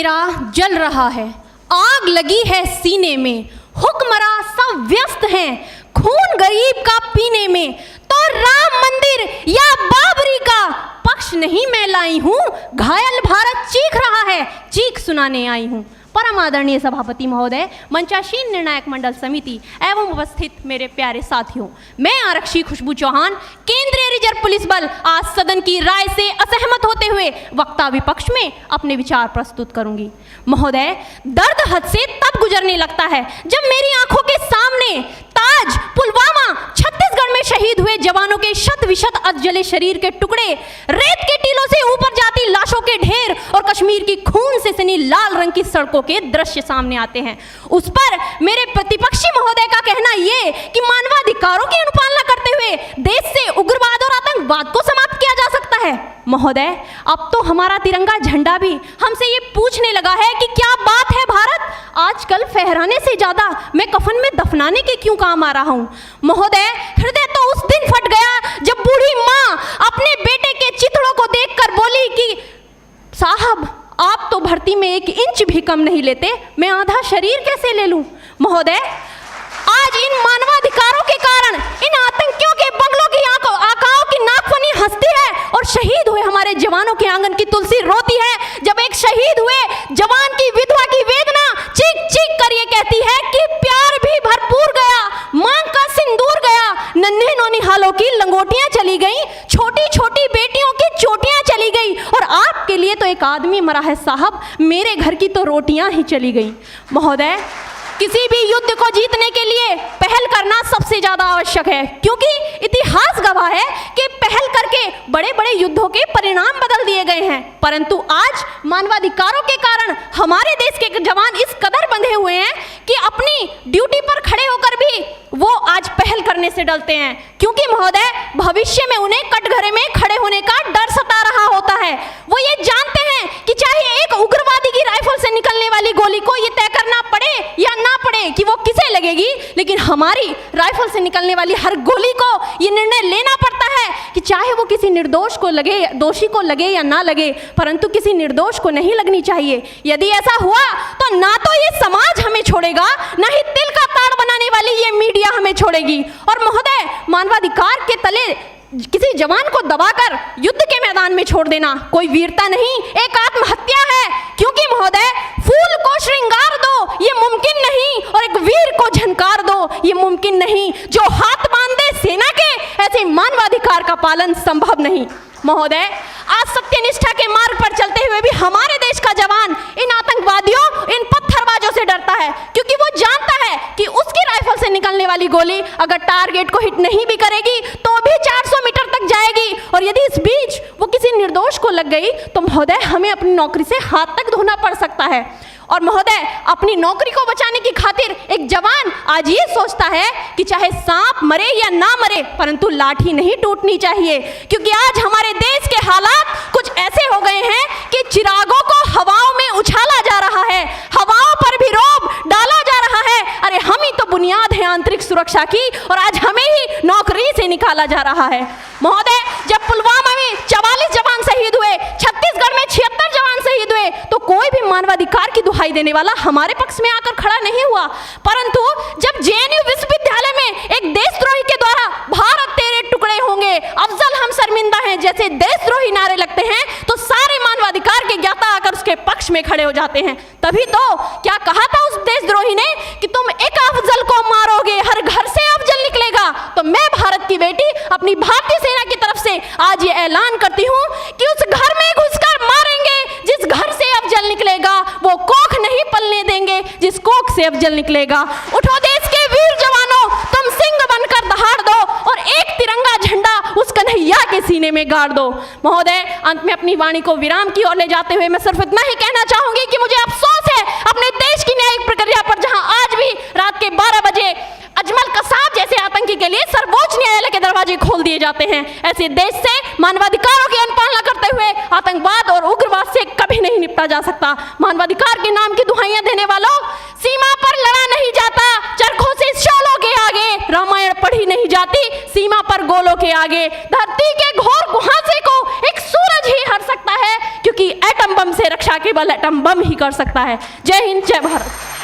मेरा जल रहा है, आग लगी है सीने में, हुक्मरां सब व्यस्त हैं खून गरीब का पीने में। तो राम मंदिर या बाबरी का पक्ष नहीं मैं लाई हूँ, घायल भारत चीख रहा है, चीख सुनाने आई हूँ। परम आदरणीय सभापति महोदय, मंचासीन निर्णायक मंडल समिति एवं उपस्थित मेरे प्यारे साथियों, मैं आरक्षी खुशबू चौहान केंद्रीय रिजर्व पुलिस बल आज सदन की राय से असहमत होते हुए वक्ता विपक्ष में अपने विचार प्रस्तुत करूंगी। महोदय, दर्द हद से तब गुजरने लगता है जब मेरी आंखों के सामने ताज, पुलवामा, छत्तीसगढ़ में शहीद हुए जवानों के शत विशत अधजले शरीर के टुकड़े, रेत के टीलों से ऊपर जाती लाशों के ढेर और कश्मीर की खून से सनी लाल रंग की सड़कों के दृश्य सामने आते हैं। उस पर मेरे प्रतिपक्षी महोदय का कहना ये कि मानवाधिकारों की अनुपालना करते हुए देश से उग्रवाद और आतंकवाद को समाप्त किया जा सकता है। महोदय, अब तो हमारा तिरंगा झंडा भी हमसे ये पूछने लगा है कि क्या बात है भारत, आजकल फहराने से ज्यादा मैं कफन में दफनाने के क्यों काम आ रहा हूँ। महोदय, हृदय तो उस दिन फट गया जब बूढ़ी माँ अपने बेटे के चिथड़ों को देखकर बोली कि साहब आप तो भर्ती में 1 इंच भी कम नहीं लेते, मैं आधा शरीर कैसे ले लूं। महोदय, आज इन मानवाधिकारों के कारण इन आतंकियों के बंगलों की आकाओं की नाकफनी हंसती है और शहीद हुए हमारे जवानों के आंगन की तुलसी रोती है। जब एक शहीद हुए जवान की विधवा की वेदना चीख चीख कर ये कहती है कि प्यार भी भरपूर गया, मांग का सिंदूर गया, नन्हे नौनिहालों की लंगोटियां चली गई, छोटी छोटी बेटियों की चोटियां चली गई और आपके लिए तो एक आदमी मरा है साहब, मेरे घर की तो रोटियां ही चली गई। महोदय, किसी भी युद्ध को जीतने के लिए पहल करना सबसे ज्यादा आवश्यक है, क्योंकि इतिहास गवाह है कि पहल करके बड़े बड़े युद्धों के परिणाम बदल दिए गए हैं। परंतु आज मानवाधिकारों के कारण हमारे देश के जवान इस कदर बंधे हुए हैं कि अपनी ड्यूटी पर खड़े होकर भी वो आज पहल करने से डरते हैं, क्योंकि महोदय भविष्य में उन्हें कटघरे में खड़े होने का डर सता रहा होता है। वो ये जानते हैं कि चाहे एक उग्रवादी की राइफल से निकलने वाली गोली को ये तय करना पड़े या ना पड़े कि वो किसे लगेगी, लेकिन हमारी राइफल से निकलने वाली हर गोली को ये निर्णय लेना पड़ता है कि चाहे वो किसी निर्दोष को लगे, दोषी को लगे या ना लगे, परंतु किसी निर्दोष को नहीं लगनी चाहिए। यदि ऐसा हुआ तो ना तो ये समाज हमें छोड़ेगा, ना ही तिल का ताड़ बनाने वाली ये मीडिया हमें छोड़ेगी। और महोदय, मानवाधिकार के तले किसी जवान को दबाकर युद्ध के मैदान में छोड़ देना कोई वीरता नहीं, एक आत्महत्या है। क्योंकि महोदय, फूल को श्रृंगार दो ये मुमकिन नहीं और एक वीर को झनकार दो ये मुमकिन नहीं। जो हाथ बांध दे सेना के, ऐसे मानवाधिकार का पालन संभव नहीं। महोदय, आज सत्यनिष्ठा के मार्ग पर चलते हुए भी हमारे देश का जवान इन आतंकवादियों, इन पत्थरबाजों से डरता है, क्योंकि वो जानता है कि उसकी राइफल से निकलने वाली गोली अगर टारगेट को हिट नहीं भी करेगी तो भी 400 मीटर तक जाएगी, और यदि इस बीच वो किसी निर्दोष को लग गई तो महोदय हमें अपनी नौकरी से हाथ तक धोना पड़ सकता है। और महोदय, अपनी नौकरी को बचाने की खातिर एक जवान आज ये सोचता है कि चाहे सांप मरे या ना मरे, परंतु लाठी नहीं टूटनी चाहिए, क्योंकि आज हमारे देश के हालात कुछ ऐसे हो गए हैं कि चिरागों को हवाओं में उछाला जा रहा है, हवाओं पर भी रोब डाला जा रहा है। अरे हम ही तो बुनियाद है आंतरिक सुरक्षा की, और आज हमें ही नौकरी से निकाला जा रहा है। महोदय, जब पुलवामा में 44 जवान शहीद हुए, छत्तीसगढ़ में 76 जवान शहीद हुए, तो कोई भी मानवाधिकार की दुहाई देने वाला हमारे पक्ष में आकर खड़ा नहीं हुआ। परंतु जब जेएनयू विश्वविद्यालय में एक देशद्रोही के द्वारा भारत तेरे टुकड़े होंगे, अफजल हम शर्मिंदा हैं जैसे देशद्रोही नारे लगते हैं, तो सारे मानवाधिकार के ज्ञाता आकर उसके पक्ष में खड़े हो जाते हैं। तभी तो क्या कहा था उस देशद्रोही ने कि तुम एक अफजल को मारोगे, हर घर से अफजल निकलेगा। तो मैं भारत की बेटी अपनी भारतीय सेना की तरफ से आज ये ऐलान करती हूँ कि उस घर में घुसकर मारेंगे जिस घर से अफजल निकलेगा, वो कोख नहीं पलने देंगे जिस कोख से अफजल निकलेगा। उठो देश के वीर जवानों, तुम सिंह बनकर दहाड़ दो और एक तिरंगा झंडा उस कन्हैया के सीने में गाड़ दो। महोदय, अंत में अपनी वाणी को विराम की ओर ले जाते हुए मैं सिर्फ इतना ही कहना चाहूंगी कि मुझे अफसोस है अपने देश की न्यायिक प्रक्रिया पर, जहां आज भी रात के 12 बजे अजमल कसाब जैसे आतंकी के लिए सर्वोच्च न्यायालय के दरवाजे खोल दिए जाते हैं। ऐसे देश से मानवाधिकारों की अनुपालना करते हुए आतंकवाद और उग्रवाद से कभी नहीं निपटा जा सकता। मानवाधिकार के नाम की दुहाइयां देने वालों, सीमा पर लड़ा नहीं जाता, चरखों से शोलों के आगे रामायण पढ़ी नहीं जाती, सीमा पर गोलों के आगे। धरती के घोर कुहासे को एक सूरज ही हर सकता है, क्योंकि एटम बम से रक्षा के केवल एटम बम ही कर सकता है। जय हिंद, जय भारत।